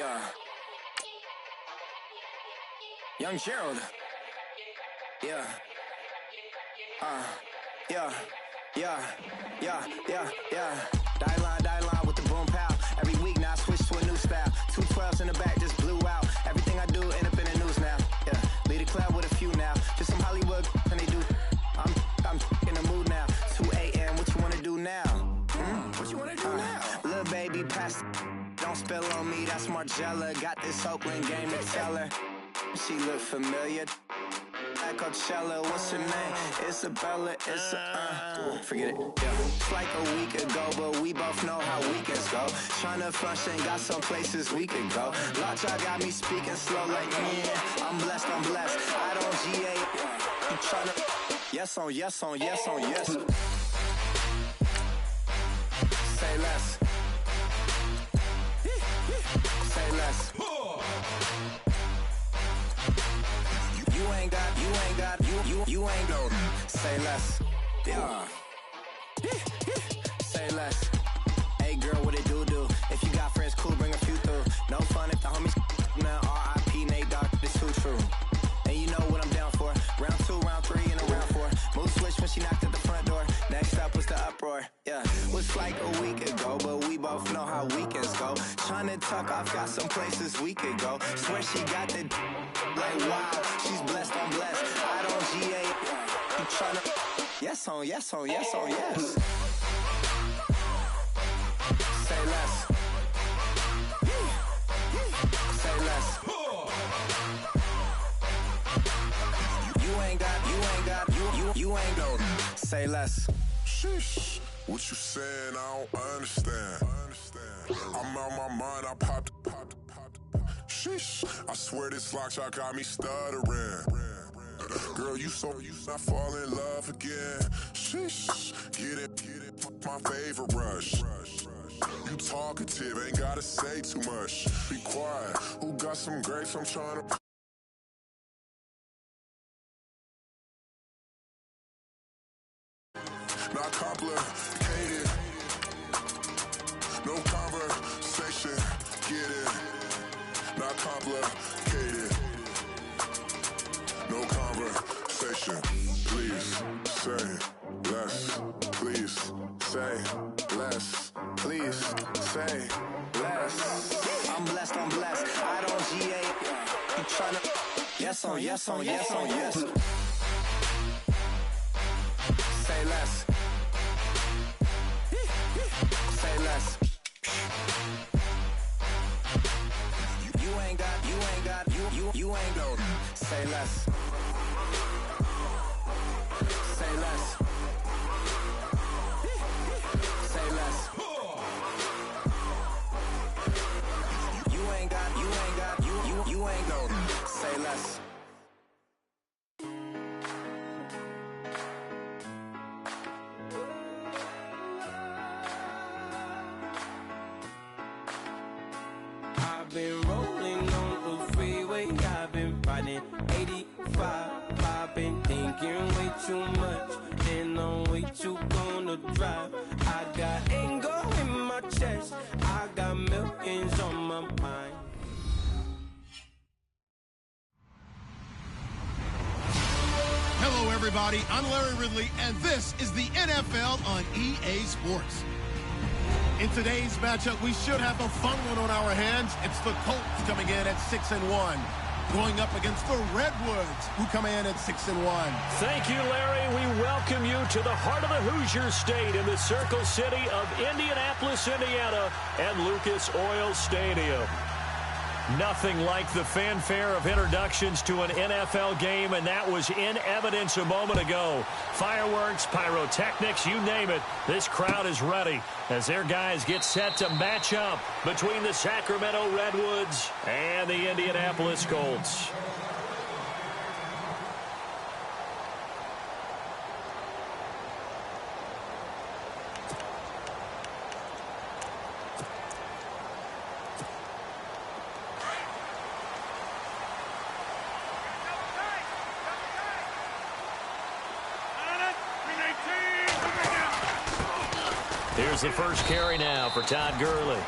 Yeah. Young Gerald. Yeah. Yeah. Die line with the boom pow. Every week now I switch to a new style. 212s in the back just blew out. Everything I do end up in the news now. Yeah. Lead a club with a few now. Just some Hollywood and they do. I'm in the mood now. 2 a.m. What you wanna do now? What you wanna do now? Little baby pass. Don't spill on me. That's Margella. Got this Oakland game to tell her. She look familiar. At Coachella, what's her name? Isabella, forget it. Yeah. It's like a week ago, but we both know how weekends go. Tryna function, got some places we could go. Lot y'all got me speaking slow like, yeah, I'm blessed. I don't GA. You tryna, yes on yes. Say less. Say less. You ain't no. Say less. Yeah. Say less. Hey girl, what it do? If you got friends, cool, bring a few through. No fun if the homies now. R.I.P. Nate Dogg, this too true. And you know what I'm down for. Round 2, round 3, and a round 4. Mood switch when she knocked at the front door. Next up was the uproar. Yeah, was like a week ago, but we both know how weekends go. Tryna tuck off, got some places we could go. Swear she got the like wow, she's blessed, I'm blessed. I don't GA. You tryna yes on yes. Say less. Say less. You ain't no. Say less. Sheesh, what you saying? I don't understand. I'm out my mind. I popped. Sheesh, I swear this lock shot got me stuttering. Girl, you not fall in love again. Sheesh, get it, my favorite rush. You talkative, ain't gotta say too much. Be quiet, who got some grapes? I'm trying to. Not complicated, no conversation, get it. Not complicated, no conversation. Please say less. Please say less. Please say less. I'm blessed. I don't GA. You tryna yes on yes. Say less. Say less. You ain't no. Say less. Say less. Say less. You ain't no. Say less. I've been rolling on the freeway, I've been riding 85. I've been thinking way too much, and I'm way too gonna drive. I got anger in my chest, I got millions on my mind. Hello, everybody. I'm Larry Ridley, and this is the NFL on EA Sports. In today's matchup, we should have a fun one on our hands. It's the Colts coming in at 6-1, going up against the Redwoods, who come in at 6-1. Thank you, Larry. We welcome you to the heart of the Hoosier State in the Circle City of Indianapolis, Indiana, at Lucas Oil Stadium. Nothing like the fanfare of introductions to an NFL game, and that was in evidence a moment ago. Fireworks, pyrotechnics, you name it. This crowd is ready as their guys get set to match up between the Sacramento Redwoods and the Indianapolis Colts. Here's the first carry now for Todd Gurley.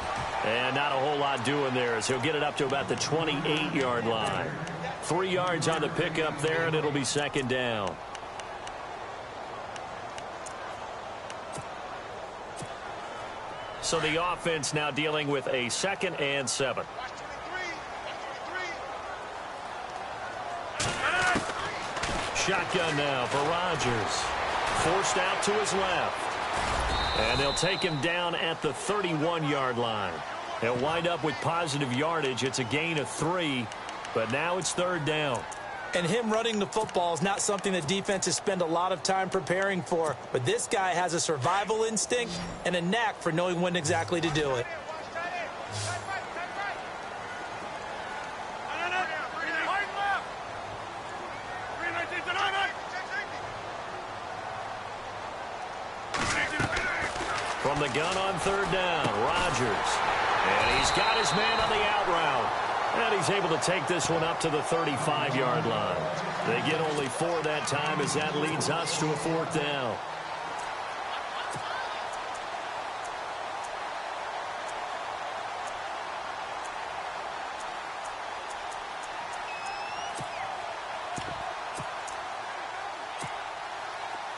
And not a whole lot doing there as he'll get it up to about the 28-yard line. 3 yards on the pickup there, and it'll be second down. So the offense now dealing with a 2nd and 7. Shotgun now for Rodgers. Forced out to his left. And they'll take him down at the 31-yard line. They'll wind up with positive yardage. It's a gain of 3, but now it's 3rd down. And him running the football is not something that defenses spend a lot of time preparing for. But this guy has a survival instinct and a knack for knowing when exactly to do it. From the gun on 3rd down, Rodgers. And he's got his man on the out route. And he's able to take this one up to the 35-yard line. They get only 4 that time as that leads us to a 4th down.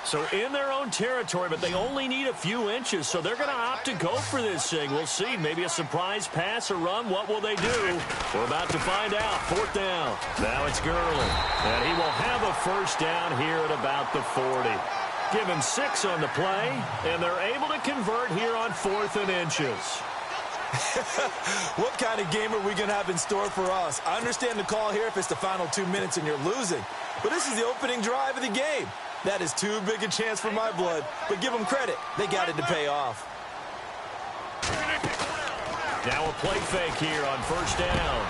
So in their own territory, but they only need a few inches, so they're going to opt to go for this thing. We'll see. Maybe a surprise pass or run. What will they do? We're about to find out. 4th down. Now it's Gurley. And he will have a 1st down here at about the 40. Give him 6 on the play, and they're able to convert here on 4th and inches. What kind of game are we going to have in store for us? I understand the call here if it's the final 2 minutes and you're losing, but this is the opening drive of the game. That is too big a chance for my blood, but give them credit. They got it to pay off. Now a play fake here on 1st down.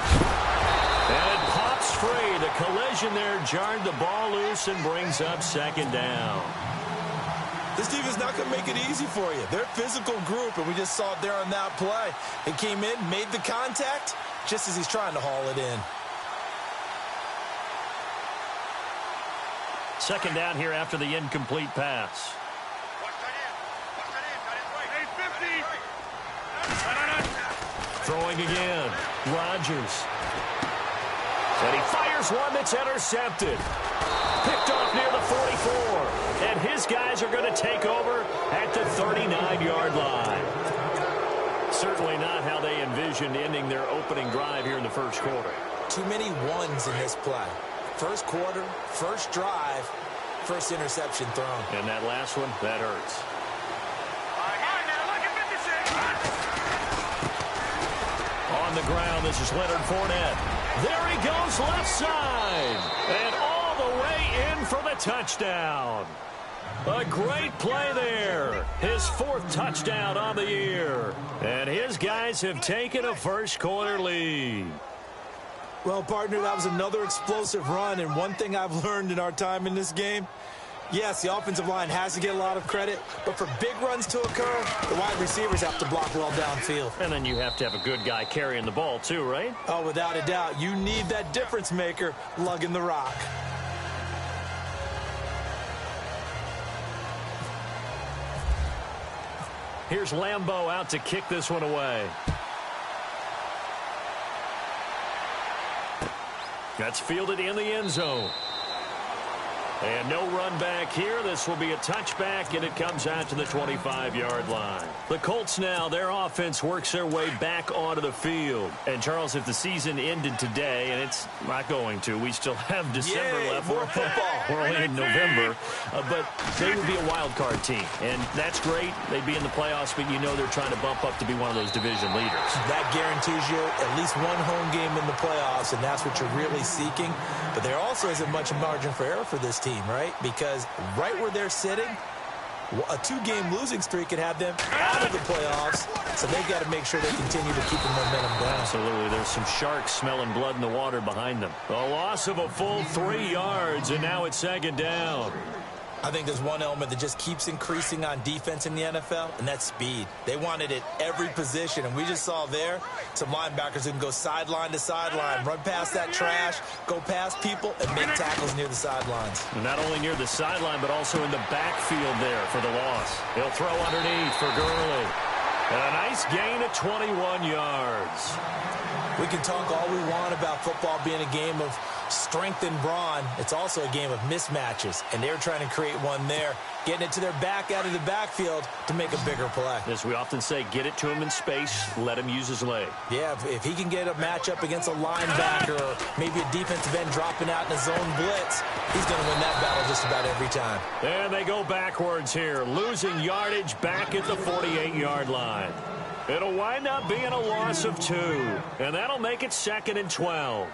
And it pops free. The collision there jarred the ball loose and brings up 2nd down. This team is not going to make it easy for you. They're a physical group, and we just saw it there on that play. He came in, made the contact, just as he's trying to haul it in. 2nd down here after the incomplete pass. Throwing again. Rodgers. And he fires one that's intercepted. Picked off near the 44. And his guys are going to take over at the 39-yard line. Certainly not how they envisioned ending their opening drive here in the 1st quarter. Too many ones in this play. 1st quarter, 1st drive, 1st interception thrown. And that last one, that hurts. On the ground, this is Leonard Fournette. There he goes, left side. And all the way in for the touchdown. A great play there. His 4th touchdown on the year. And his guys have taken a 1st quarter lead. Well, partner, that was another explosive run, and one thing I've learned in our time in this game, yes, the offensive line has to get a lot of credit, but for big runs to occur, the wide receivers have to block well downfield. And then you have to have a good guy carrying the ball too, right? Oh, without a doubt. You need that difference maker lugging the rock. Here's Lambeau out to kick this one away. That's fielded in the end zone. And no run back here. This will be a touchback, and it comes out to the 25-yard line. The Colts now, their offense works their way back onto the field. And, Charles, if the season ended today, and it's not going to, we still have December left. More football. We're only in November. But they would be a wild card team. And that's great. They'd be in the playoffs, but you know they're trying to bump up to be one of those division leaders. That guarantees you at least one home game in the playoffs, and that's what you're really seeking. But there also isn't much margin for error for this team, right? Because right where they're sitting, a 2-game losing streak could have them out of the playoffs, so they've got to make sure they continue to keep the momentum down. Absolutely. There's some sharks smelling blood in the water behind them. A loss of a full 3 yards, and now it's 2nd down. I think there's one element that just keeps increasing on defense in the NFL, and that's speed. They want it at every position, and we just saw there some linebackers who can go sideline to sideline, run past that trash, go past people, and make tackles near the sidelines. And not only near the sideline, but also in the backfield there for the loss. He'll throw underneath for Gurley. And a nice gain of 21 yards. We can talk all we want about football being a game of strength and brawn. It's also a game of mismatches, and they're trying to create one there, getting it to their back out of the backfield to make a bigger play. As we often say, get it to him in space, let him use his leg. Yeah, if he can get a matchup against a linebacker or maybe a defensive end dropping out in a zone blitz, he's going to win that battle just about every time. And they go backwards here, losing yardage back at the 48-yard line. It'll wind up being a loss of 2, and that'll make it 2nd and 12.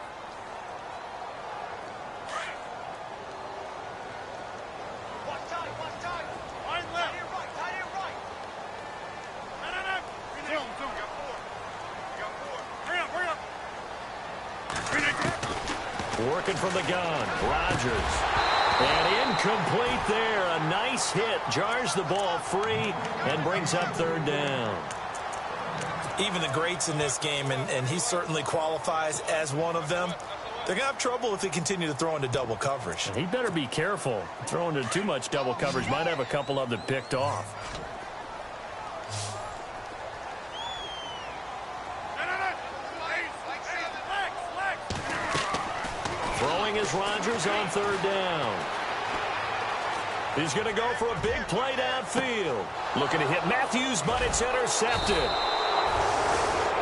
Working from the gun, Rodgers. And incomplete there. A nice hit. Jars the ball free and brings up 3rd down. Even the greats in this game, and he certainly qualifies as one of them, they're going to have trouble if they continue to throw into double coverage. He better be careful. Throwing into too much double coverage might have a couple of them picked off. Throwing is Rodgers on 3rd down. He's going to go for a big play downfield. Looking to hit Matthews, but it's intercepted.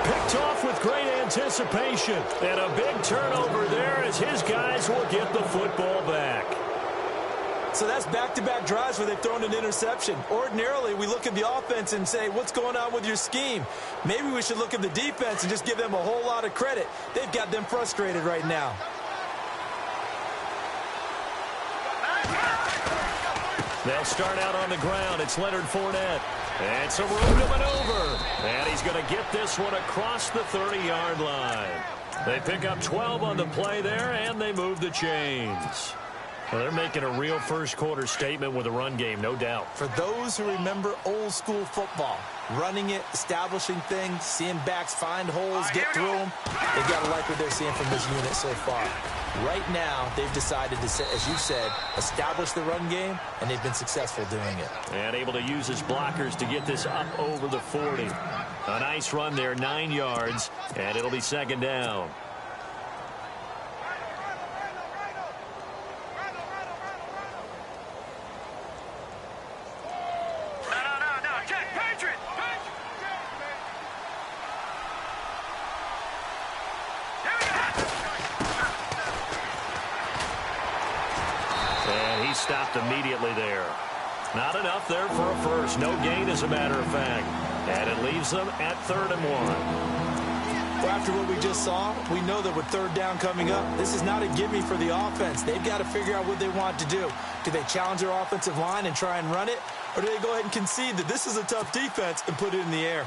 Picked off with great anticipation. And a big turnover there as his guys will get the football back. So that's back-to-back drives where they've thrown an interception. Ordinarily, we look at the offense and say, what's going on with your scheme? Maybe we should look at the defense and just give them a whole lot of credit. They've got them frustrated right now. They'll start out on the ground. It's Leonard Fournette. And some room to maneuver. And he's going to get this one across the 30-yard line. They pick up 12 on the play there, and they move the chains. Well, they're making a real first-quarter statement with a run game, no doubt. For those who remember old-school football, running it, establishing things, seeing backs find holes, get through them, they've got to like what they're seeing from this unit so far. Right now, they've decided to, as you said, establish the run game, and they've been successful doing it. And able to use his blockers to get this up over the 40. A nice run there, 9 yards, and it'll be 2nd down. Stopped immediately there. Not enough there for a first. No gain, as a matter of fact. And it leaves them at 3rd and 1. Well, after what we just saw, we know that with 3rd down coming up, this is not a gimme for the offense. They've got to figure out what they want to do. Do they challenge their offensive line and try and run it? Or do they go ahead and concede that this is a tough defense and put it in the air?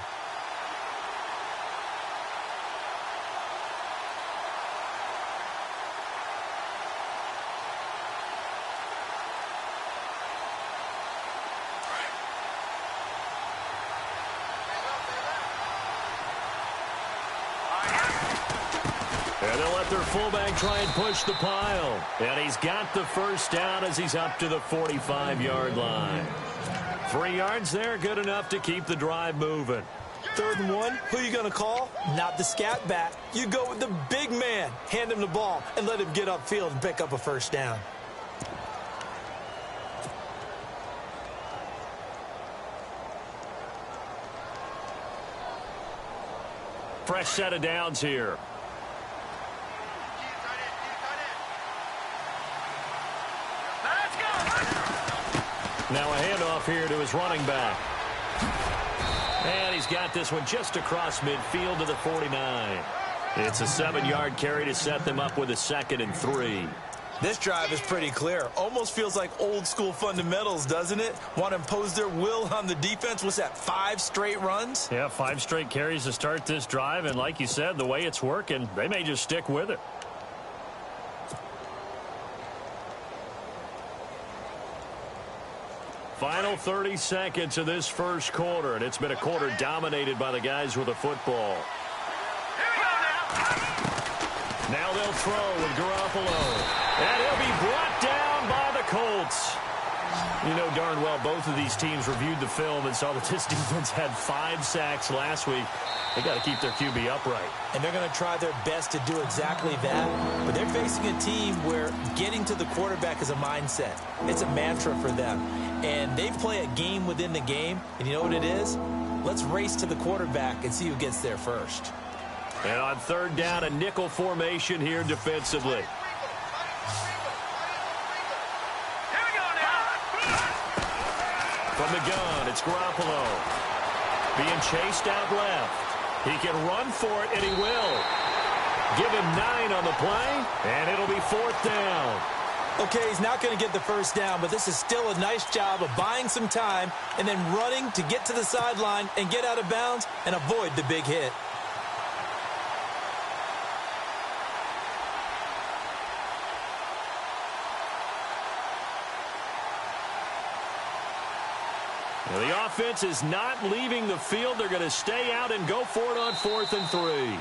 And they'll let their fullback try and push the pile. And he's got the first down as he's up to the 45-yard line. 3 yards there, good enough to keep the drive moving. 3rd and 1, who are you going to call? Not the scat back. You go with the big man. Hand him the ball and let him get upfield and pick up a first down. Fresh set of downs here. Now a handoff here to his running back. And he's got this one just across midfield to the 49. It's a 7-yard carry to set them up with a 2nd and 3. This drive is pretty clear. Almost feels like old-school fundamentals, doesn't it? Want to impose their will on the defense. What's that, 5 straight runs? Yeah, 5 straight carries to start this drive. And like you said, the way it's working, they may just stick with it. Final 30 seconds of this first quarter, and it's been a quarter dominated by the guys with the football. Now they'll throw with Garoppolo, and he'll be brought down by the Colts. You know darn well both of these teams reviewed the film and saw that this defense had 5 sacks last week. They got to keep their QB upright. And they're going to try their best to do exactly that. But they're facing a team where getting to the quarterback is a mindset. It's a mantra for them. And they play a game within the game. And you know what it is? Let's race to the quarterback and see who gets there first. And on third down, a nickel formation here defensively. From the gun, it's Garoppolo. Being chased out left. He can run for it, and he will. Give him 9 on the play, and it'll be 4th down. Okay, he's not going to get the first down, but this is still a nice job of buying some time and then running to get to the sideline and get out of bounds and avoid the big hit. Well, the offense is not leaving the field. They're going to stay out and go for it on 4th and 3.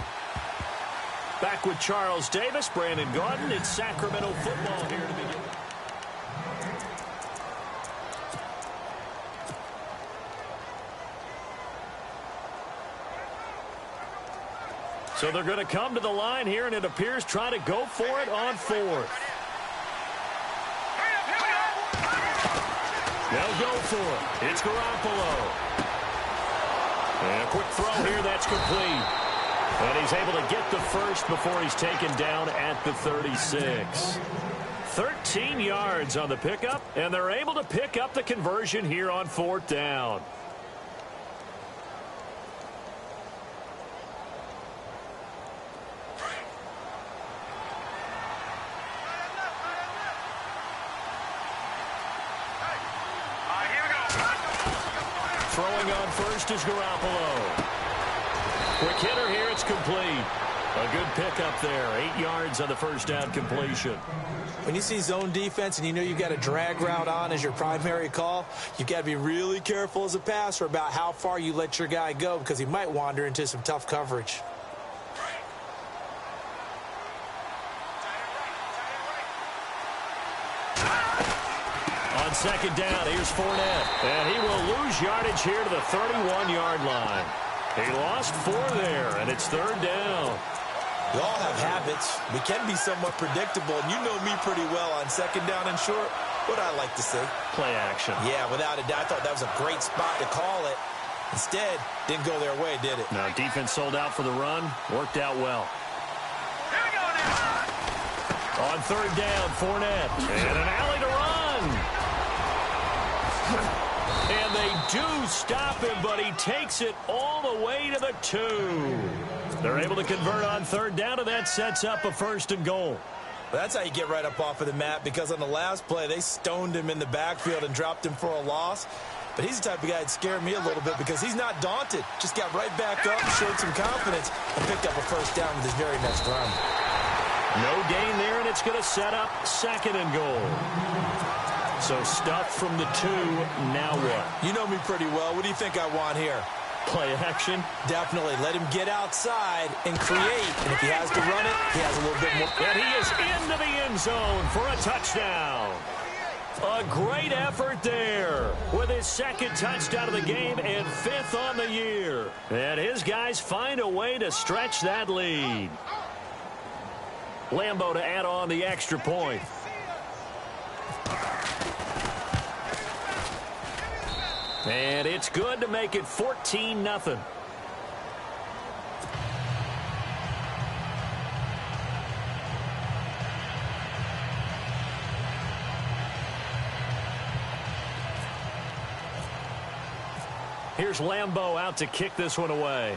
Back with Charles Davis, Brandon Gaudin. It's Sacramento football here to begin. So they're going to come to the line here, and it appears try to go for it on 4th. They'll go for it. It's Garoppolo. And a quick throw here. That's complete. And he's able to get the first before he's taken down at the 36. 13 yards on the pickup, and they're able to pick up the conversion here on 4th down. Throwing on first is Garoppolo. Quick hitter here, it's complete. A good pickup there. 8 yards on the first down completion. When you see zone defense and you know you've got a drag route on as your primary call, you've got to be really careful as a passer about how far you let your guy go because he might wander into some tough coverage. On second down, here's Fournette. And he will lose yardage here to the 31-yard line. He lost 4 there, and it's 3rd down. We all have habits. We can be somewhat predictable, and you know me pretty well on second down and short. What I like to see. Play action. Yeah, without a doubt. I thought that was a great spot to call it. Instead, didn't go their way, did it? No, defense sold out for the run. Worked out well. On 3rd down, Fournette. And an alley to run. And they do stop him, but he takes it all the way to the 2. They're able to convert on 3rd down, and that sets up a 1st and goal. Well, that's how you get right up off of the mat, because on the last play, they stoned him in the backfield and dropped him for a loss. But he's the type of guy that scared me a little bit because he's not daunted. Just got right back up, showed some confidence, and picked up a 1st down with his very next run. No gain there, and it's going to set up 2nd and goal. So stuff from the 2, now what? You know me pretty well. What do you think I want here? Play action? Definitely. Let him get outside and create. And if he has to run it, he has a little bit more. And he is into the end zone for a touchdown. A great effort there with his 2nd touchdown of the game and 5th on the year. And his guys find a way to stretch that lead. Lambo to add on the extra point. And it's good to make it 14-0. Here's Lambo out to kick this one away.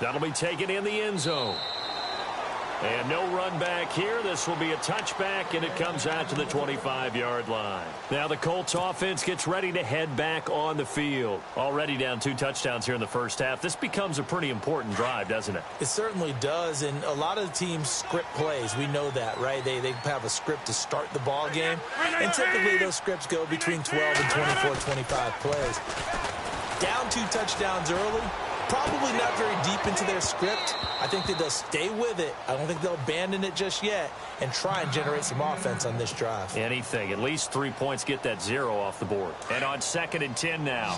That'll be taken in the end zone. And no run back here. This will be a touchback, and it comes out to the 25-yard line. Now the Colts offense gets ready to head back on the field. Already down 2 touchdowns here in the first half. This becomes a pretty important drive, doesn't it? It certainly does, and a lot of the teams script plays. We know that, right? They have a script to start the ball game, and typically those scripts go between 12 and 24, 25 plays. Down 2 touchdowns early, Probably not very deep into their script. I think that they'll stay with it. I don't think they'll abandon it just yet and try and generate some offense on this drive. Anything. At least 3 points, get that 0 off the board. And on 2nd and 10 now.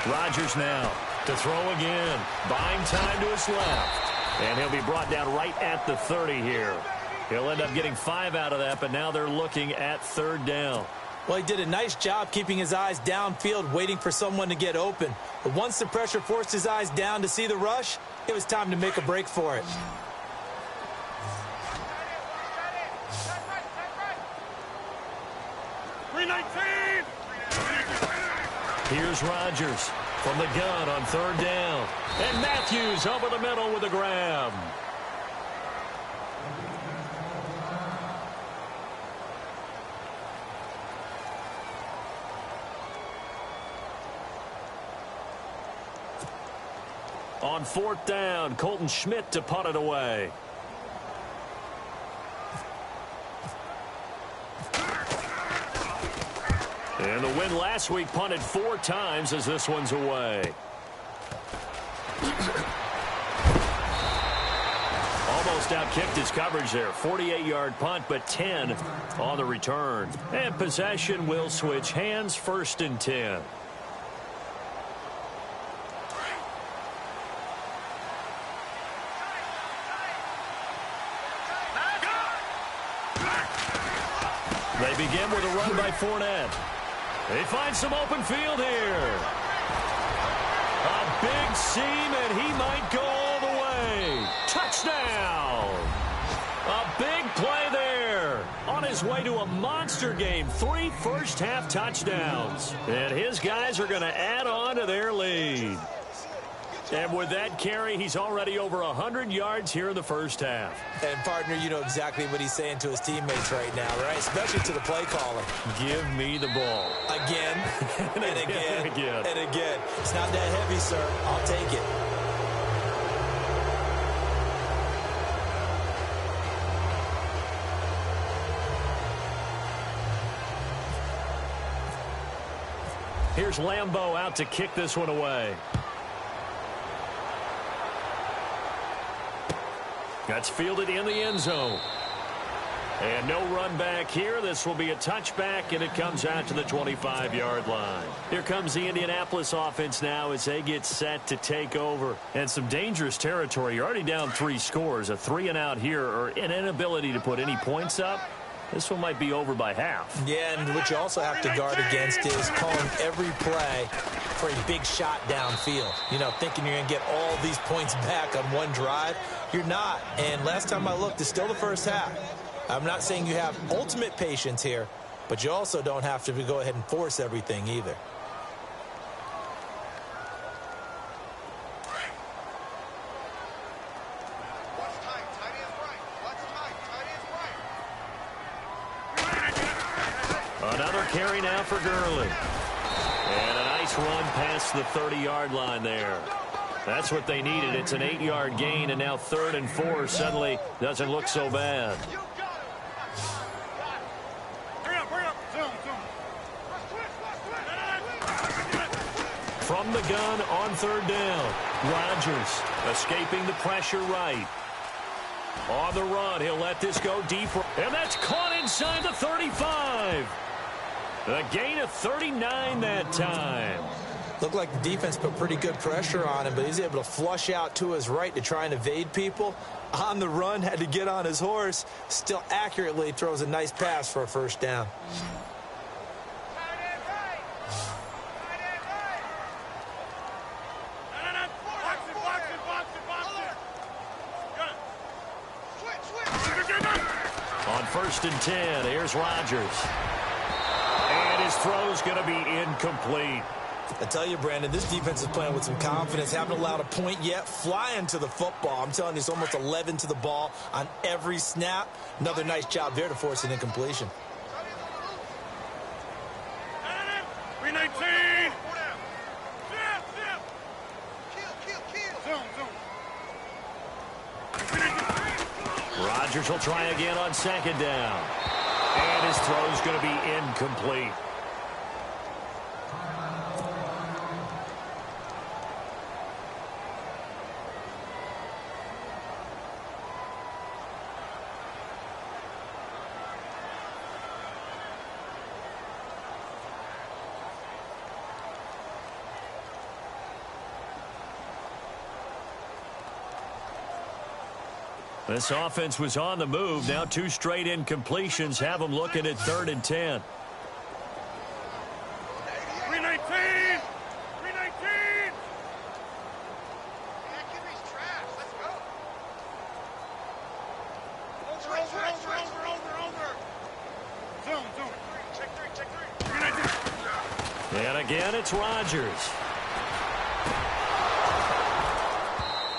Rodgers now to throw again. Buying time to his left. And he'll be brought down right at the 30 here. He'll end up getting 5 out of that, but now they're looking at 3rd down. Well, he did a nice job keeping his eyes downfield, waiting for someone to get open. But once the pressure forced his eyes down to see the rush, it was time to make a break for it. Here's Rodgers from the gun on 3rd down. And Matthews over the middle with a grab. On 4th down, Colton Schmidt to punt it away. And the win last week punted 4 times as this one's away. Almost outkicked his coverage there. 48-yard punt, but 10 on the return. And possession will switch hands, 1st and 10. They begin with a run by Fournette. They find some open field here. A big seam, and he might go all the way. Touchdown! A big play there. On his way to a monster game. 3 first-half touchdowns. And his guys are going to add on to their lead. And with that carry, he's already over 100 yards here in the first half. And, partner, you know exactly what he's saying to his teammates right now, right? Especially to the play caller. Give me the ball. Again, and again, and again. It's not that heavy, sir. I'll take it. Here's Lambeau out to kick this one away. That's fielded in the end zone. And no run back here. This will be a touchback, and it comes out to the 25-yard line. Here comes the Indianapolis offense now as they get set to take over. And some dangerous territory. You're already down 3 scores. A 3-and-out here, or an inability to put any points up. This one might be over by half. Yeah, and what you also have to guard against is calling every play for a big shot downfield. You know, thinking you're going to get all these points back on one drive. You're not. And last time I looked, it's still the first half. I'm not saying you have ultimate patience here, but you also don't have to go ahead and force everything either. Another carry now for Gurley. And a nice run past the 30-yard line there. That's what they needed. It's an 8-yard gain, and now 3rd and 4 suddenly doesn't look so bad. From the gun on 3rd down. Rodgers escaping the pressure right. On the run, he'll let this go deeper. And that's caught inside the 35. A gain of 39 that time. Looked like the defense put pretty good pressure on him, but he's able to flush out to his right to try and evade people. On the run, had to get on his horse. Still accurately throws a nice pass for a 1st down. On 1st and 10, here's Rodgers. And his throw's going to be incomplete. I tell you, Brandon, this defense is playing with some confidence. Haven't allowed a point yet. Flying to the football. I'm telling you, it's almost 11 to the ball on every snap. Another nice job there to force an incompletion. Rodgers will try again on 2nd down. And his throw is going to be incomplete. This offense was on the move. Now 2 straight incompletions have them looking at 3rd and 10. 319! 319! Over. Zone. Check 3. 319. And again, it's Rodgers.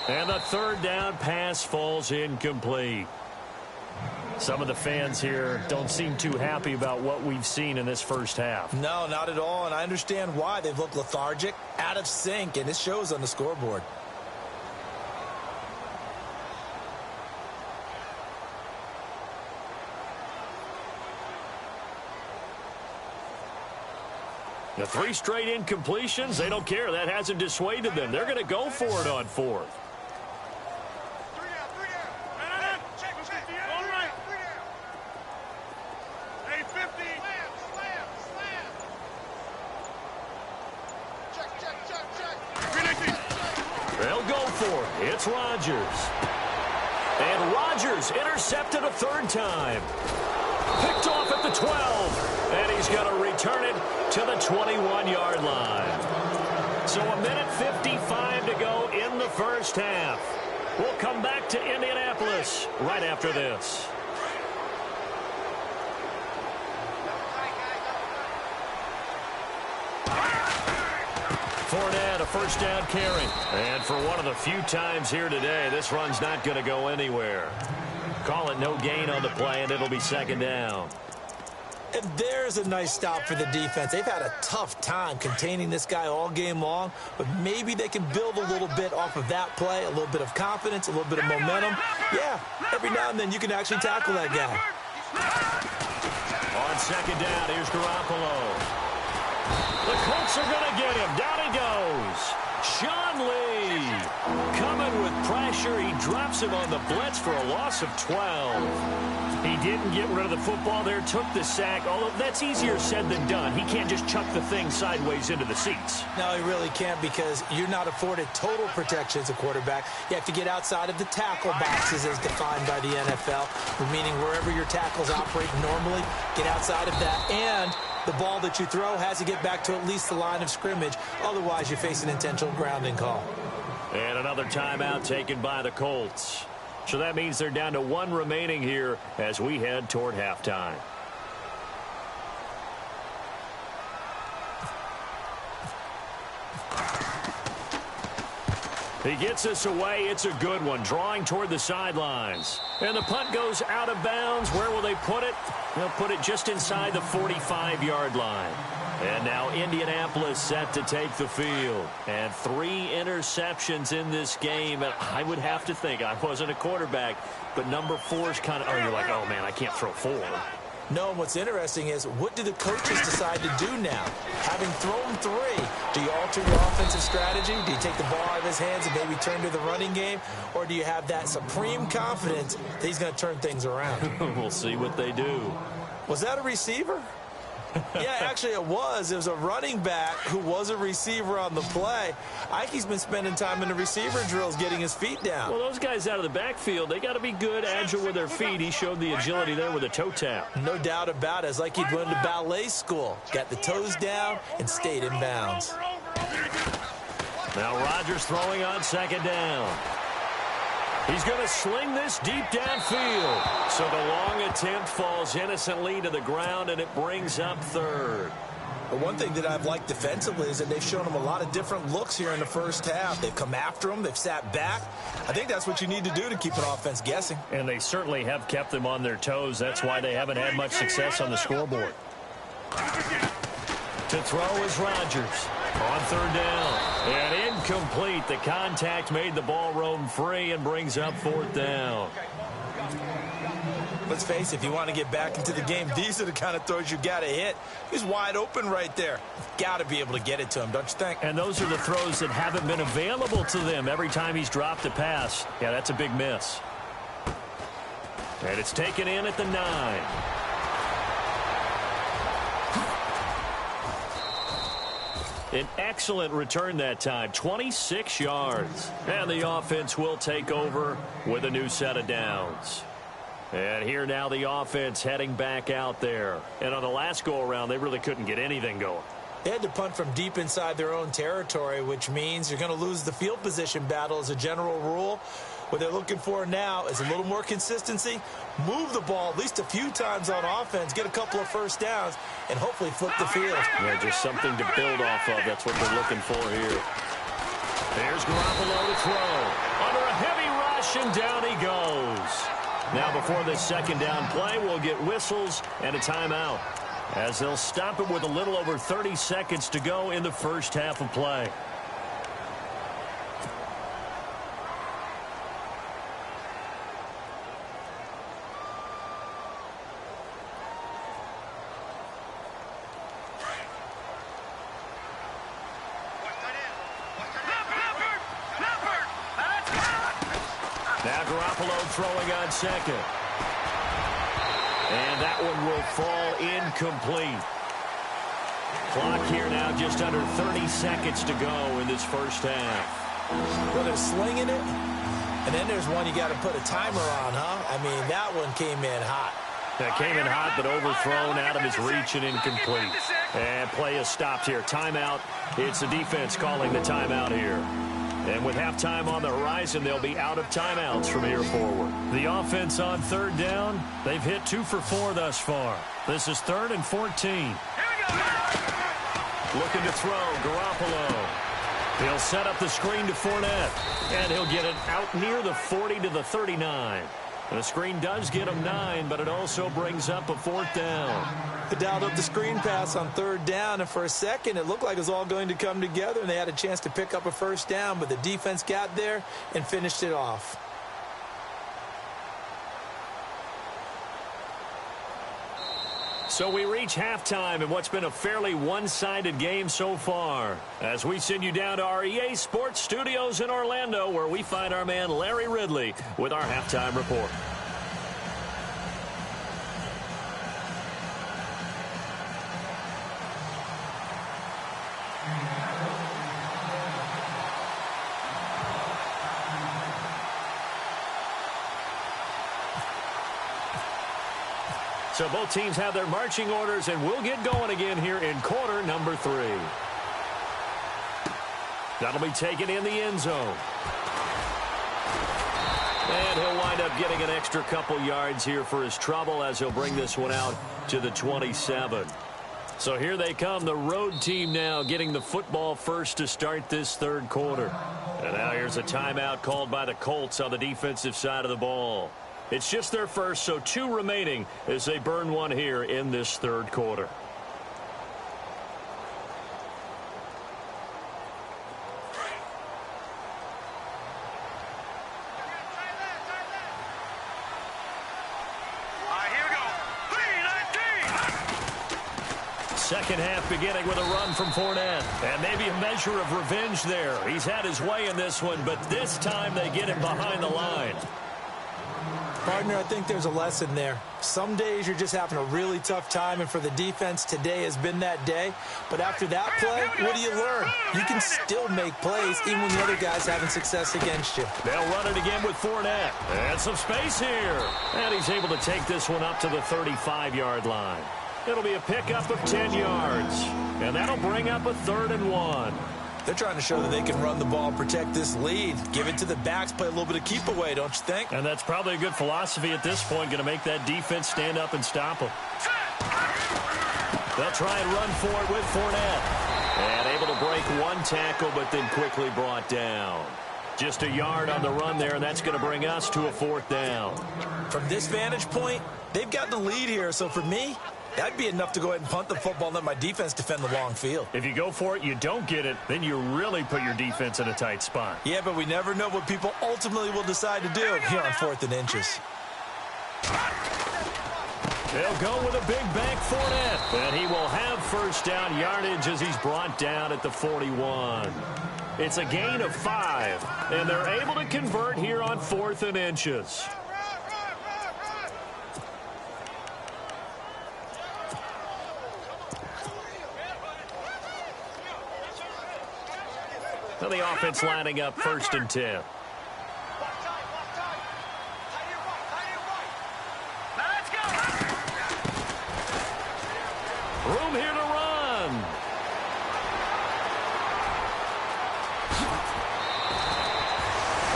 And the 3rd down pass falls incomplete. Some of the fans here don't seem too happy about what we've seen in this first half. No, not at all, and I understand why. They've looked lethargic, out of sync, and it shows on the scoreboard. The 3 straight incompletions, they don't care. That hasn't dissuaded them. They're going to go for it on 4th. They'll go for it. It's Rodgers. And Rodgers intercepted a 3rd time. Picked off at the 12. And he's going to return it to the 21-yard line. So 1:55 to go in the first half. We'll come back to Indianapolis right after this. Fournette, a 1st down carry. And for one of the few times here today, this run's not going to go anywhere. Call it no gain on the play, and it'll be 2nd down. And there's a nice stop for the defense. They've had a tough time containing this guy all game long, but maybe they can build a little bit off of that play, a little bit of confidence, a little bit of momentum. Yeah, every now and then you can actually tackle that guy. On 2nd down, here's Garoppolo. The Colts are going to get him. Down he goes. Sean Lee coming with pressure. He drops him on the blitz for a loss of 12. He didn't get rid of the football there, took the sack, although that's easier said than done. He can't just chuck the thing sideways into the seats. No, he really can't, because you're not afforded total protection as a quarterback. You have to get outside of the tackle boxes as defined by the NFL, meaning wherever your tackles operate normally, get outside of that. And the ball that you throw has to get back to at least the line of scrimmage. Otherwise, you face an intentional grounding call. And another timeout taken by the Colts. So that means they're down to 1 remaining here as we head toward halftime. He gets us away. It's a good one, drawing toward the sidelines. And the punt goes out of bounds. Where will they put it? They'll put it just inside the 45-yard line. And now Indianapolis set to take the field. And 3 interceptions in this game. And I would have to think, I wasn't a quarterback, but number 4 is kind of, you're like, oh, man, I can't throw 4. No, and what's interesting is, what do the coaches decide to do now? Having thrown 3, do you alter your offensive strategy? Do you take the ball out of his hands and maybe turn to the running game? Or do you have that supreme confidence that he's going to turn things around? We'll see what they do. Was that a receiver? Yeah, actually it was. It was a running back who was a receiver on the play. I think he's been spending time in the receiver drills getting his feet down. Well, those guys out of the backfield, they got to be good, agile with their feet. He showed the agility there with a toe tap. No doubt about it. It's like he'd went to ballet school. Got the toes down and stayed in bounds. Now Rodgers throwing on 2nd down. He's going to sling this deep downfield. So the long attempt falls innocently to the ground, and it brings up 3rd. But one thing that I've liked defensively is that they've shown him a lot of different looks here in the first half. They've come after him. They've sat back. I think that's what you need to do to keep an offense guessing. And they certainly have kept them on their toes. That's why they haven't had much success on the scoreboard. To throw is Rodgers on 3rd down. And incomplete. The contact made the ball roam free and brings up 4th down. let's face it, if you want to get back into the game, these are the kind of throws you got to hit. He's wide open right there. Got to be able to get it to him, don't you think? And those are the throws that haven't been available to them every time he's dropped a pass. Yeah, that's a big miss. And it's taken in at the 9. An excellent return that time, 26 yards. And the offense will take over with a new set of downs. And here now the offense heading back out there. And on the last go-around, they really couldn't get anything going. They had to punt from deep inside their own territory, which means you're going to lose the field position battle as a general rule. What they're looking for now is a little more consistency, move the ball at least a few times on offense, get a couple of first downs, and hopefully flip the field. Yeah, just something to build off of. That's what they're looking for here. There's Garoppolo to throw. Under a heavy rush, and down he goes. Now before this second down play, we'll get whistles and a timeout, as they'll stop it with a little over 30 seconds to go in the first half of play. Now Garoppolo throwing on second. And that one will fall incomplete. Clock here now just under 30 seconds to go in this first half. Well, they're slinging it, and then there's one you got to put a timer on, huh? I mean, that one came in hot. That came in hot, but overthrown, out of his reach and incomplete. And play is stopped here. Timeout. It's the defense calling the timeout here. And with halftime on the horizon, they'll be out of timeouts from here forward. The offense on third down, they've hit 2 for 4 thus far. This is 3rd and 14. Looking to throw, Garoppolo. He'll set up the screen to Fournette, and he'll get it out near the 40 to the 39. The screen does get him 9, but it also brings up a 4th down. They dialed up the screen pass on 3rd down, and for a second it looked like it was all going to come together, and they had a chance to pick up a 1st down, but the defense got there and finished it off. So we reach halftime in what's been a fairly one-sided game so far, as we send you down to our EA Sports Studios in Orlando, where we find our man Larry Ridley with our halftime report. So both teams have their marching orders, and we'll get going again here in quarter number 3. That'll be taken in the end zone. And he'll wind up getting an extra couple yards here for his trouble, as he'll bring this one out to the 27. So here they come, the road team now getting the football first to start this 3rd quarter. And now here's a timeout called by the Colts on the defensive side of the ball. It's just their first, so 2 remaining as they burn one here in this 3rd quarter. Second half beginning with a run from Fournette. And maybe a measure of revenge there. He's had his way in this one, but this time they get him behind the line. Partner, I think there's a lesson there. Some days you're just having a really tough time, and for the defense, today has been that day. But after that play, what do you learn? You can still make plays even when the other guy's having success against you. They'll run it again with Fournette. And some space here. And he's able to take this one up to the 35-yard line. It'll be a pickup of 10 yards. And that'll bring up a 3rd and 1. They're trying to show that they can run the ball and protect this lead. Give it to the backs, play a little bit of keep away, don't you think? And that's probably a good philosophy at this point, going to make that defense stand up and stop them. They'll try and run for it with Fournette. And able to break one tackle, but then quickly brought down. Just a yard on the run there, and that's going to bring us to a 4th down. From this vantage point, they've got the lead here, so for me, that'd be enough to go ahead and punt the football and let my defense defend the long field. If you go for it, you don't get it, then you really put your defense in a tight spot. Yeah, but we never know what people ultimately will decide to do here on 4th and inches. They'll go with a big back Fournette. And he will have first down yardage as he's brought down at the 41. It's a gain of 5, and they're able to convert here on 4th and inches. Now the offense lining up 1st and 10. Room here to run.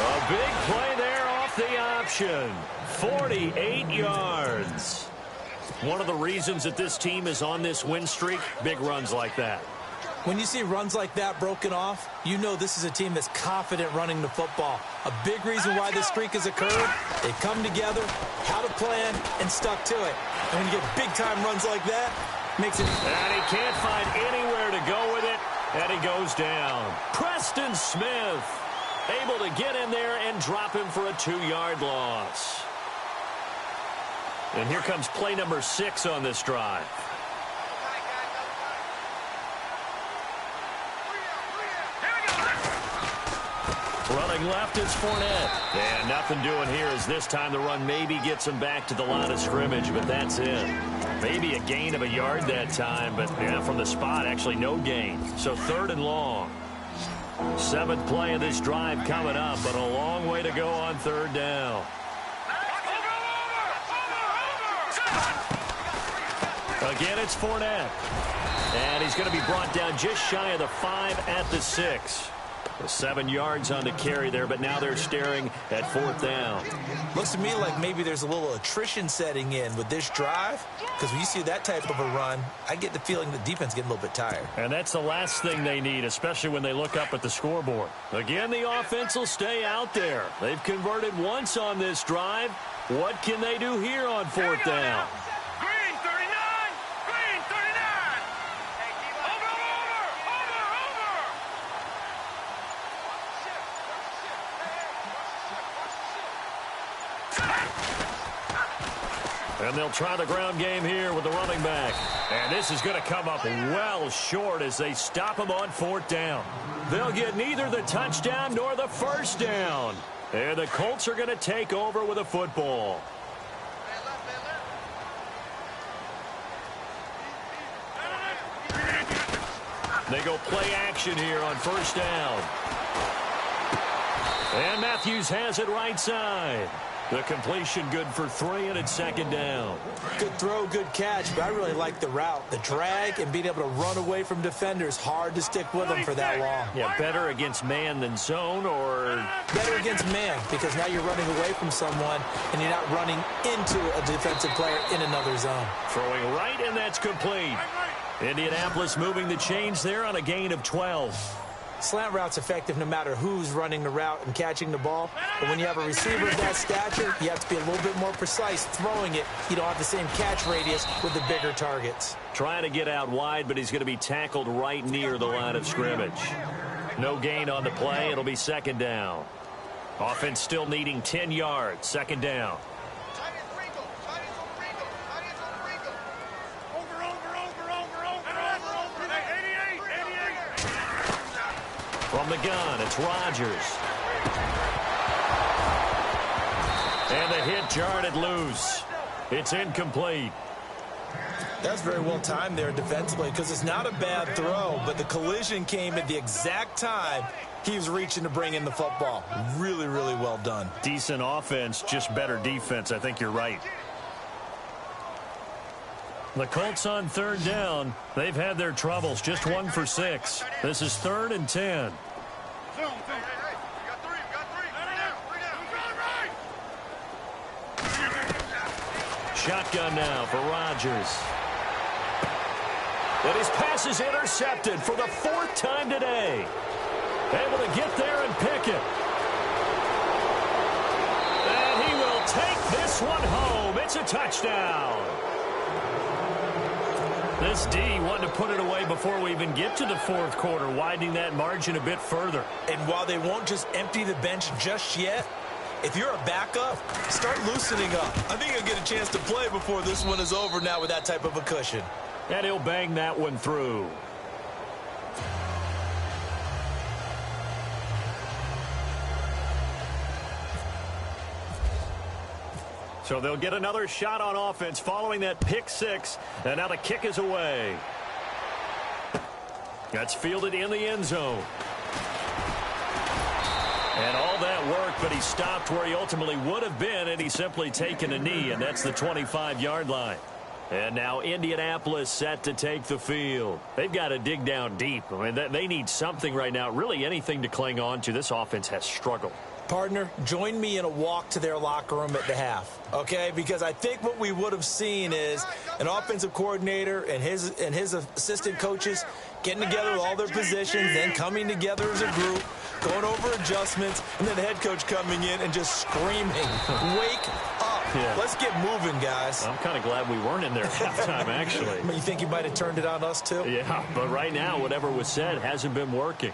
A big play there off the option. 48 yards. One of the reasons that this team is on this win streak, big runs like that. When you see runs like that broken off, you know this is a team that's confident running the football. A big reason why this streak has occurred, they've come together, had a plan, and stuck to it. And when you get big-time runs like that, makes it... And he can't find anywhere to go with it, and he goes down. Preston Smith able to get in there and drop him for a 2-yard loss. And here comes play number 6 on this drive. Running left is Fournette. And nothing doing here as this time the run maybe gets him back to the line of scrimmage, but that's it. Maybe a gain of a yard that time, but yeah, from the spot, actually no gain. So 3rd and long. 7th play of this drive coming up, but a long way to go on 3rd down. Again, it's Fournette. And he's going to be brought down just shy of the 5 at the 6. 7 yards on the carry there, but now they're staring at 4th down. Looks to me like maybe there's a little attrition setting in with this drive, because when you see that type of a run, I get the feeling the defense getting a little bit tired. And that's the last thing they need, especially when they look up at the scoreboard. Again, the offense will stay out there. They've converted once on this drive. What can they do here on 4th down? Green 39! Green 39! Over! And they'll try the ground game here with the running back. And this is going to come up well short as they stop him on 4th down. They'll get neither the touchdown nor the first down. And the Colts are going to take over with a football. They go play action here on 1st down. And Matthews has it right side. The completion good for 3, and it's 2nd down. Good throw, good catch, but I really like the route. The drag and being able to run away from defenders, hard to stick with them for that long. Yeah, better against man than zone, or... Better against man, because now you're running away from someone, and you're not running into a defensive player in another zone. Throwing right, and that's complete. Indianapolis moving the chains there on a gain of 12. Slant route's effective no matter who's running the route and catching the ball. But when you have a receiver of that stature, you have to be a little bit more precise throwing it. You don't have the same catch radius with the bigger targets. Trying to get out wide, but he's going to be tackled right near the line of scrimmage. No gain on the play. It'll be 2nd down. Offense still needing 10 yards. 2nd down. From the gun, it's Rodgers. And the hit jarred loose. It's incomplete. That's very well timed there defensively, because it's not a bad throw, but the collision came at the exact time he was reaching to bring in the football. Really, really well done. Decent offense, just better defense. I think you're right. The Colts on 3rd down. They've had their troubles. Just 1 for 6. This is 3rd and 10. Shotgun now for Rodgers. And his pass is intercepted for the 4th time today. Able to get there and pick it. And he will take this one home. It's a touchdown. This D wanted to put it away before we even get to the 4th quarter, widening that margin a bit further. And while they won't just empty the bench just yet, if you're a backup, start loosening up. I think you'll get a chance to play before this one is over now with that type of a cushion. And he'll bang that one through. So they'll get another shot on offense following that pick six. And now the kick is away. That's fielded in the end zone. And all that work, but he stopped where he ultimately would have been, and he's simply taken a knee, and that's the 25-yard line. And now Indianapolis set to take the field. They've got to dig down deep. I mean, they need something right now, really anything to cling on to. This offense has struggled. Partner, join me in a walk to their locker room at the half, okay? Because I think what we would have seen is an offensive coordinator and his assistant coaches getting together with all their positions, then coming together as a group, going over adjustments, and then the head coach coming in and just screaming, wake up. Yeah. Let's get moving, guys. I'm kind of glad we weren't in there at halftime, actually. You think you might have turned it on us, too? Yeah, but right now, whatever was said hasn't been working.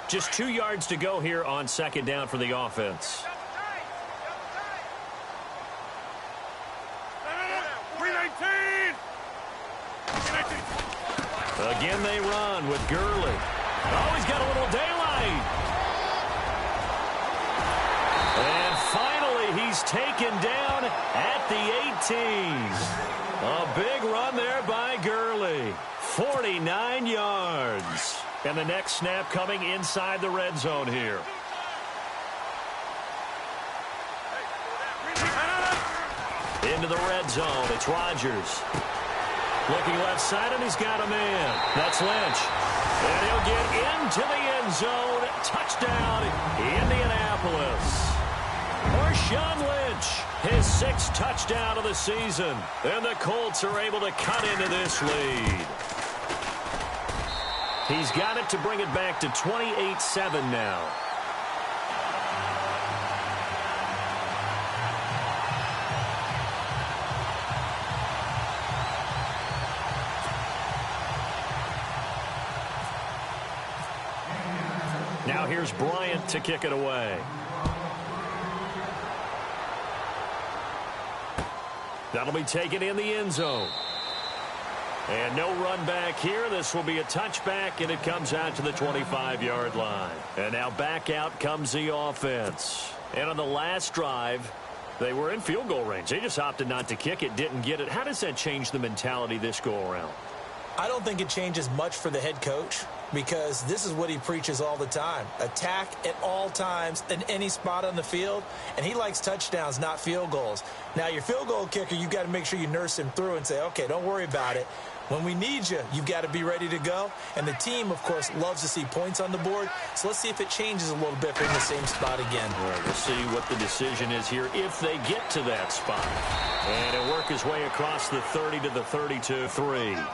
Just 2 yards to go here on second down for the offense. Again, they run with Gurley. Oh, he's got a little daylight. And finally, he's taken down at the 18. A big run there by Gurley. 49 yards. And the next snap coming inside the red zone here. Into the red zone. It's Rodgers. Looking left side, and he's got a man. That's Lynch. And he'll get into the end zone. Touchdown, Indianapolis. Marshawn Lynch, his 6th touchdown of the season. And the Colts are able to cut into this lead. He's got it to bring it back to 28-7 now. Now here's Bryant to kick it away. That'll be taken in the end zone. And no run back here. This will be a touchback, and it comes out to the 25-yard line. And now back out comes the offense. And on the last drive, they were in field goal range. They just opted not to kick it, didn't get it. How does that change the mentality this go-around? I don't think it changes much for the head coach, because this is what he preaches all the time. Attack at all times in any spot on the field, and he likes touchdowns, not field goals. Now, your field goal kicker, you've got to make sure you nurse him through and say, okay, don't worry about it. When we need you, you've got to be ready to go. And the team, of course, loves to see points on the board. So let's see if it changes a little bit from the same spot again. All right, we'll see what the decision is here if they get to that spot. And it'll work his way across the 30 to the 32-3.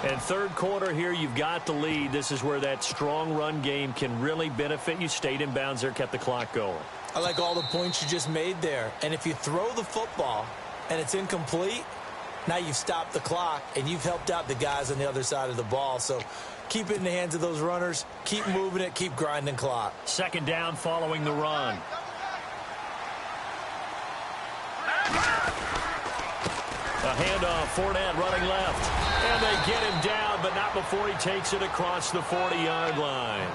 And third quarter here, you've got the lead. This is where that strong run game can really benefit you. Stayed in bounds there, kept the clock going. I like all the points you just made there. And if you throw the football and it's incomplete, now you've stopped the clock and you've helped out the guys on the other side of the ball. So keep it in the hands of those runners. Keep moving it. Keep grinding clock. Second down following the run. A handoff, Fournette running left. And they get him down, but not before he takes it across the 40-yard line.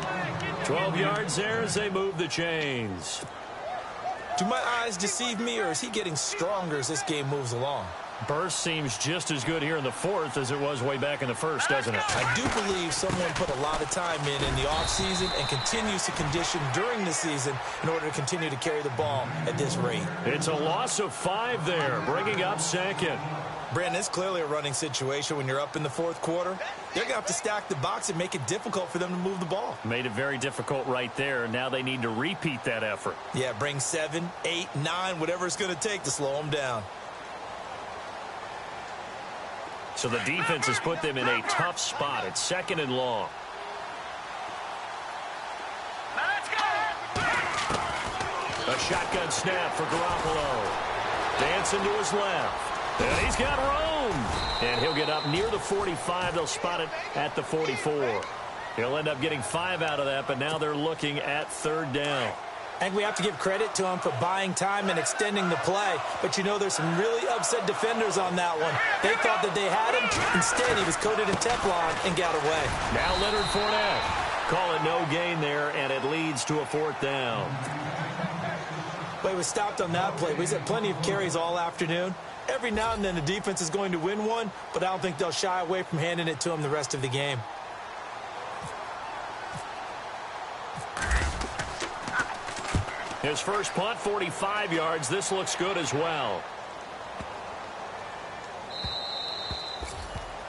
12 yards there as they move the chains. Do my eyes deceive me, or is he getting stronger as this game moves along? Burst seems just as good here in the fourth as it was way back in the first, doesn't it? I do believe someone put a lot of time in the offseason and continues to condition during the season in order to continue to carry the ball at this rate. It's a loss of 5 there, bringing up second. Brandon, it's clearly a running situation when you're up in the fourth quarter. They're going to have to stack the box and make it difficult for them to move the ball. Made it very difficult right there. Now they need to repeat that effort. Yeah, bring 7, 8, 9, whatever it's going to take to slow them down. So the defense has put them in a tough spot. It's second and long. A shotgun snap for Garoppolo. Dancing to his left. And he's got room. And he'll get up near the 45. They'll spot it at the 44. He'll end up getting 5 out of that, but now they're looking at third down. I think we have to give credit to him for buying time and extending the play. But, you know, there's some really upset defenders on that one. They thought that they had him. Instead, he was coated in Teflon and got away. Now Leonard Fournette. Call it no gain there, and it leads to a 4th down. But he was stopped on that play. He's had plenty of carries all afternoon. Every now and then the defense is going to win one, but I don't think they'll shy away from handing it to him the rest of the game. His first punt, 45 yards. This looks good as well.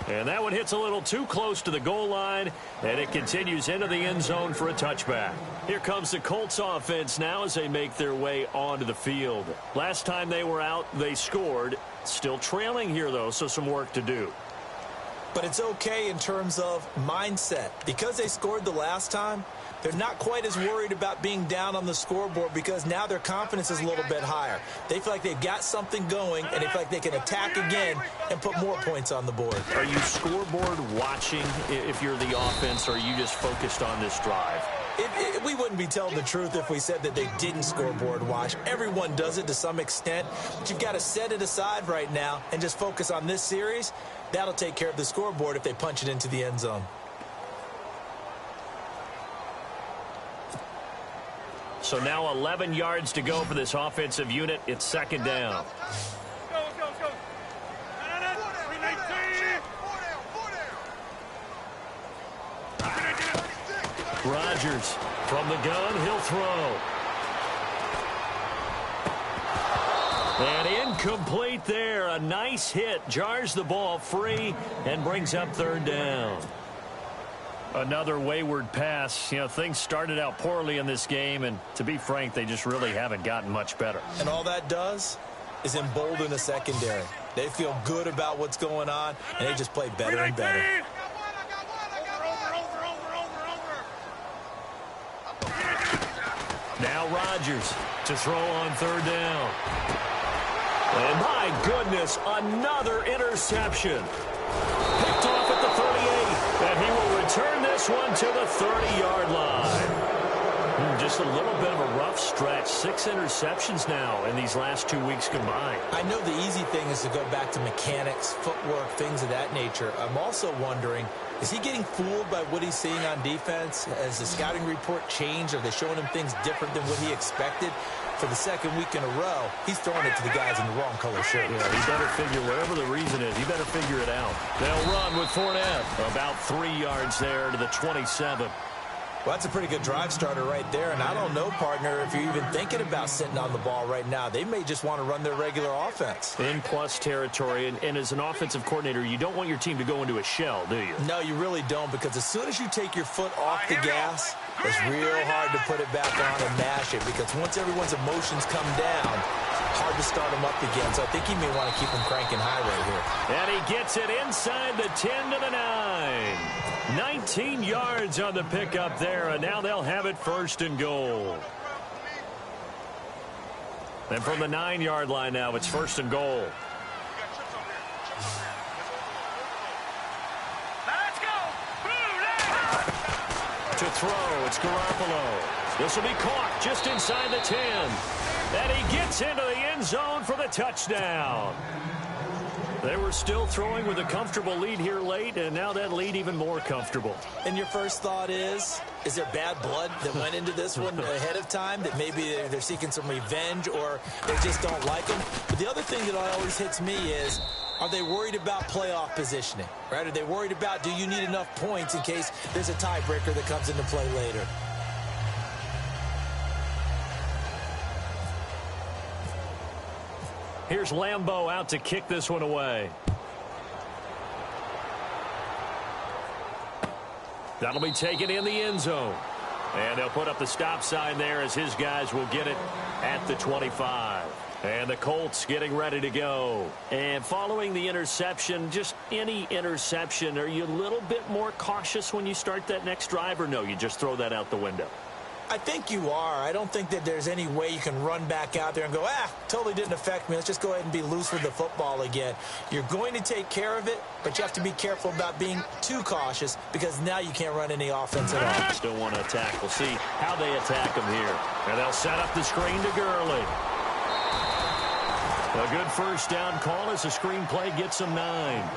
And that one hits a little too close to the goal line, and it continues into the end zone for a touchback. Here comes the Colts offense now as they make their way onto the field. Last time they were out, they scored. Still trailing here, though, so some work to do. But it's okay in terms of mindset. Because they scored the last time, they're not quite as worried about being down on the scoreboard because now their confidence is a little bit higher. They feel like they've got something going, and they feel like they can attack again and put more points on the board. Are you scoreboard watching if you're the offense, or are you just focused on this drive? We wouldn't be telling the truth if we said that they didn't scoreboard watch. Everyone does it to some extent, but you've got to set it aside right now and just focus on this series. That'll take care of the scoreboard if they punch it into the end zone. So now 11 yards to go for this offensive unit. It's 2nd down. Go. Rodgers from the gun. He'll throw. And incomplete there. A nice hit. Jars the ball free and brings up 3rd down. Another wayward pass. You know, things started out poorly in this game, and to be frank, they just really haven't gotten much better. And all that does is embolden the secondary. They feel good about what's going on, and they just play better and better. Now Rodgers to throw on 3rd down. And my goodness, another interception. Picked off at the 38, and he will return this one to the 30-yard line. Just a little bit of a rough stretch. 6 interceptions now in these last 2 weeks combined. I know the easy thing is to go back to mechanics, footwork, things of that nature. I'm also wondering, is he getting fooled by what he's seeing on defense? Has the scouting report changed? Are they showing him things different than what he expected? For the 2nd week in a row, he's throwing it to the guys in the wrong color shirt. Yeah, he better figure, whatever the reason is, he better figure it out. They'll run with Fournette. About 3 yards there to the 27. Well, that's a pretty good drive starter right there. And I don't know, partner, if you're even thinking about sitting on the ball right now. They may just want to run their regular offense. In plus territory. And as an offensive coordinator, you don't want your team to go into a shell, do you? No, you really don't, because as soon as you take your foot off the gas, it's real hard to put it back on and mash it, because once everyone's emotions come down, hard to start them up again. So I think he may want to keep them cranking high right here. And he gets it inside the 10 to the 9. 19 yards on the pickup there, and now they'll have it 1st and goal. And from the 9-yard line now, it's 1st and goal. Let's go. To throw, it's Garoppolo. This will be caught just inside the 10. And he gets into the end zone for the touchdown. They were still throwing with a comfortable lead here late, and now that lead even more comfortable. And your first thought is there bad blood that went into this one ahead of time, that maybe they're seeking some revenge or they just don't like him? But the other thing that always hits me is, are they worried about playoff positioning, right? Are they worried about, do you need enough points in case there's a tiebreaker that comes into play later? Here's Lambeau out to kick this one away. That'll be taken in the end zone. And they'll put up the stop sign there as his guys will get it at the 25. And the Colts getting ready to go. And following the interception, just any interception, are you a little bit more cautious when you start that next drive, or no, you just throw that out the window? I think you are. I don't think that there's any way you can run back out there and go, totally didn't affect me. Let's just go ahead and be loose with the football again. You're going to take care of it, but you have to be careful about being too cautious because now you can't run any offense at all. Still want to attack. We'll see how they attack him here. And they'll set up the screen to Gurley. A good first down call as the screen play gets him 9.